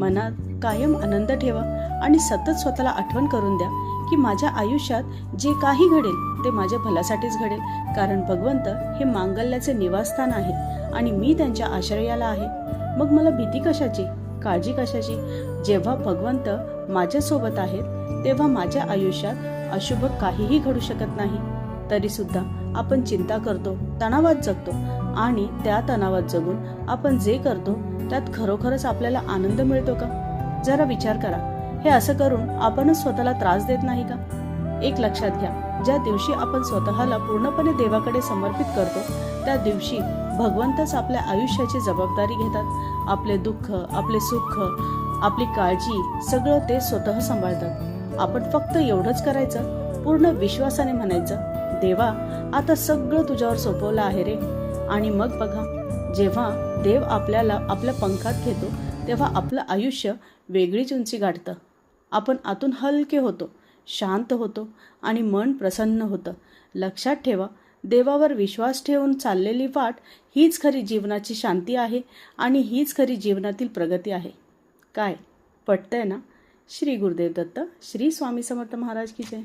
मनात कायम आनंद ठेवा आणि सतत स्वतःला आठवण करून द्या की माझ्या आयुष्यात जे काही घडेल ते माझ्या भल्यासाठीच घडेल, कारण भगवंत हे मांगल्याचे निवासस्थान आहे आणि मी त्यांच्या आश्रयाला आहे. मग मला भीती कशाची, काळजी कशाची? जेव्हा भगवंत माझ्यासोबत आहेत तेव्हा माझ्या आयुष्यात अशुभ काहीही घडू शकत नाही. तरी सुद्धा आपण चिंता करतो, तणावात जगतो आणि त्या तणावात जगून आपण जे करतो त्यात खरोखरच आपल्याला आनंद मिळतो का? जरा विचार करा. हे असं करून आपणच स्वतःला त्रास देत नाही का? एक लक्षात घ्या, ज्या दिवशी आपण स्वतःला पूर्णपणे देवाकडे समर्पित करतो त्या दिवशी भगवंतच आपल्या आयुष्याची जबाबदारी घेतात. आपले दुःख, आपले सुख, आपली काळजी सगळं ते स्वतः सांभाळतात. आपण फक्त एवढंच करायचं, पूर्ण विश्वासाने म्हणायचं, देवा आता सगळं तुझ्यावर सोपवलं आहे रे. आणि मग बघा, जेव्हा देव आपल्याला आपल्या पंखात घेतो तेव्हा आपलं आयुष्य वेगळीच उंची गाठतं. आपण आतून हलके होतो, शांत होतो आणि मन प्रसन्न होतं. लक्षात ठेवा, देवावर विश्वास ठेवून चाललेली वाट हीच खरी जीवनाची शांती आहे आणि हीच खरी जीवनातील प्रगती आहे. काय पटतंय ना? श्री गुरुदेव दत्त. श्री स्वामी समर्थ महाराज की जय.